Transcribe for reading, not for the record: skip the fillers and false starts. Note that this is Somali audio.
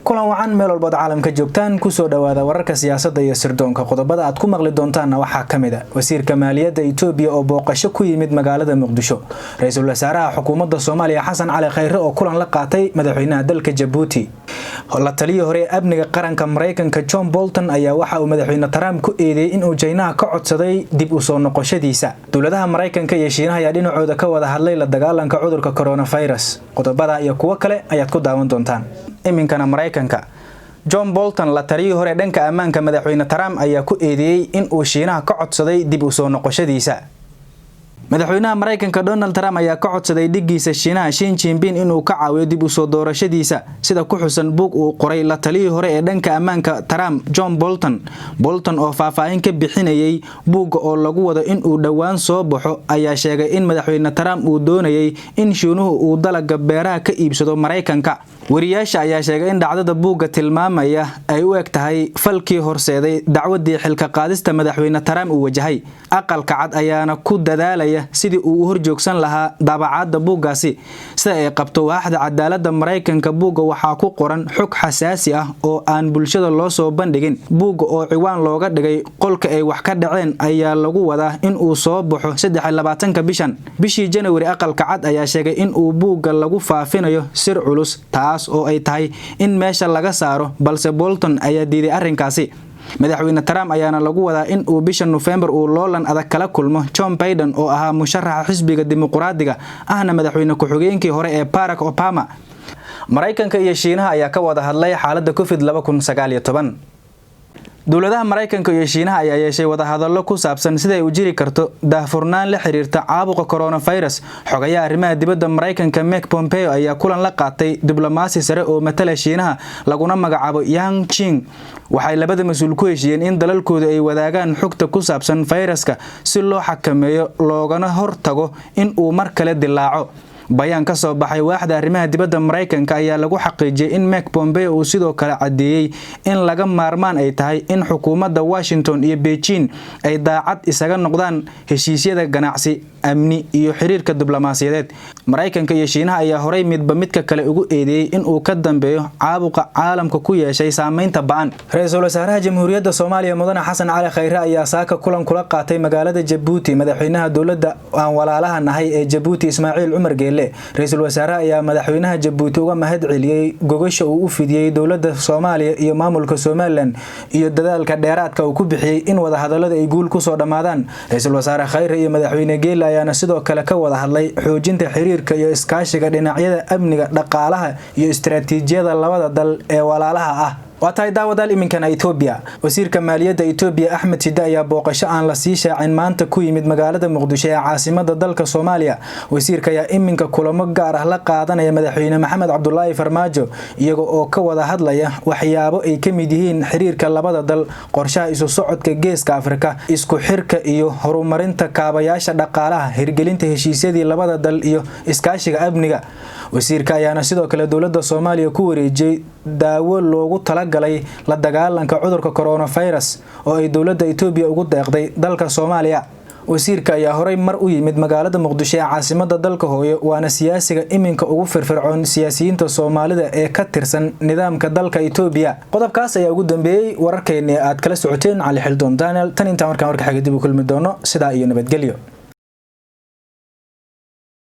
kulan wacan meel walba caalamka joogtaan ku soo dhawaada wararka siyaasadda iyo sirdoonka qodobada aad ku maqli doontaan waxa kamid ah wasiirka maaliyadda Itoobiya oo booqasho ku yimid magaalada Muqdisho ra'iisul wasaaraha xukuumadda Soomaaliya Xasan Cali Khayre oo kulan la qaatay madaxweynaha dalka Djibouti la taliye hore amniga qaranka Mareykanka John Bolton ayaa waxa uu madaxweyne Trump ku eedeeyay in uu China ka codsaday dib u soo noqoshadiisa dawladaha Mareykanka iyo Shiinaha ayaa dhinacooda ka wada hadlay la dagaalanka cudurka coronavirus qodobada iyo kuwa kale ayaad ku daawan doontaan iminkana Mareykanka John Bolton la taliye hore dhanka ammaanka madaxweyne Trump ayaa ku eedeeyay in uu Shiinaha ka codsaday dib u soo noqoshadiisa madaxweynaha Mareykanka Donald Trump ayaa ka codsaday dhigiisa Shiinaha Xi Jinping inuu ka caawiyo dib u soo doorashadiisa sida ku xusan buug uu qoray la taliye hore ee dhanka ammaanka Trump John Bolton oo faahfaahin ka bixinayay buugga oo lagu wado in uu dhawaan soo baxo ayaa sheegay in madaxweyne Trump uu doonayay in Shiinuhu uu dalagga beeraha ka iibsado Mareykanka wariyaasha ayaa sheegay in dhacdada buugga tilmaamaya ay u eg tahay falkii horseeday dacwadii xilka qaadista madaxweyne Trump uu wajahay aqalka cad ayaana ku dadaalaya sidii uu horjoogsan lahaa daabacaadda buuggaasi sida ay qabto waaxda cadaaladda Mareykanka buugga waxaa ku qoran xog xasaasi ah oo aan bulshada loo soo bandhigin buugga oo ciwaan looga dhigay qolka ay wax ka dhaceen ayaa lagu wadaa in uu soo baxo 23 bishii January aqalka cad ayaa sheegay in uu buugga lagu faafinayo sir culus taas oo ay tahay in meesha laga saaro balse Bolton ayaa diiday arrinkaasi madaxweyne Trump ayaana lagu wadaa in uu bisha November uu loolan adag kala kulmo Joe Biden oo ahaa musharaxa xisbiga dimuqraadiga ahna madaxweyne ku-xigeenkii hore ee Barack Obama Mareykanka iyo Shiinaha ayaa ka wada hadlay xaaladda COVID-19 dawladaha Mareykanka iyo Shiinaha ayaa yeeshay wada hadallo ku saabsan sida ay u jiri karto daahfurnaan la xiriirta caabuqa coronavirus xogayaha arrimaha dibadda Mareykanka Mike Pompeo ayaa kulan la qaatay diblomaasi sare oo matala Shiinaha laguna magacaabo Yang Jing waxay labada mas'uul ku heshiiyeen in dalalkooda ay wadaagaan xogta ku saabsan fayraska si loo xakameeyo loogana hortago in uu mar kale dilaaco bayaan ka soo baxay waaxda arrimaha dibadda Mareykanka ayaa lagu xaqiijiyay in Mike Pompeo uu sidoo kale cadeeyay in laga maarmaan ay tahay in xukuumadda Washington iyo Beijing ay daacad isaga noqdaan heshiisyada ganacsi amni iyo xiriirka diblomaasiyadeed Mareykanka iyo Shiinaha ayaa horay midba midka kale ugu eedeeyay in uu ka dambeeyo caabuqa caalamka ku yeeshay saameynta ba'an ra'iisul wasaaraha jamhuuriyadda Soomaaliya mudane Xasan Cali Khayre ayaa saaka kulan kula qaatay magaalada Djibouti madaxweynaha dawladda aan walaalaha nahay ee Djibouti Ismaaciil Umar Geele ra'iisul wasaaraha ayaa madaxweynaha Djibouti uga mahad celiyay gogasho uu u fidiyay dawladda Soomaaliya iyo maamulka Somaliland iyo dadaalka dheeraadka uu ku bixiyay in wada hadallada ay guul ku soo dhamaadaan ra'iisul wasaaraha Khayre iyo madaxweyne Geele ayaana sidoo kale ka wada hadlay xoojinta xiriirka iyo iskaashiga dhinacyada amniga dhaqaalaha iyo istiraatiijiyada labada dal ee walaalaha ah waatay daawadaal iminkana Itoobiya wasiirka maaliyadda Itoobiya Axmed Shide ayaa booqasho aan la sii shaacin maanta ku yimid magaalada Muqdisho ee caasimadda dalka Soomaaliya wasiirka ayaa iminka kulamo gaar ah la qaadanaya madaxweyne Maxamed Cabdullaahi Farmaajo iyaga oo ka wada hadlaya waxyaabo ay ka mid yihiin xiriirka labada dal qorshaha isu socodka geeska Afrika isku xirka iyo horumarinta kaabayaasha dhaqaalaha hirgelinta heshiisyadii labada dal iyo iskaashiga amniga wasiirka ayaana sidoo kale dawladda Soomaaliya ku wareejiyay daawo loogu talagalay la dagaalanka cudurka coronavirus oo ay dawladda Itoobiya ugu deeqday dalka Soomaaliya wasiirka ayaa horay mar u yimid magaalada Muqdisho ee caasimadda dalka hooyo waana siyaasiga iminka ugu firfircoon siyaasiyiinta Soomaalida ee ka tirsan nidaamka dalka Itoobiya qodobkaas ayaa ugu dambeeyay wararkeena aad kala socoteen Cali Xildoon Daniel tan inta markaan warka xigay dib u kulmi doono sida iyo nabadgelyo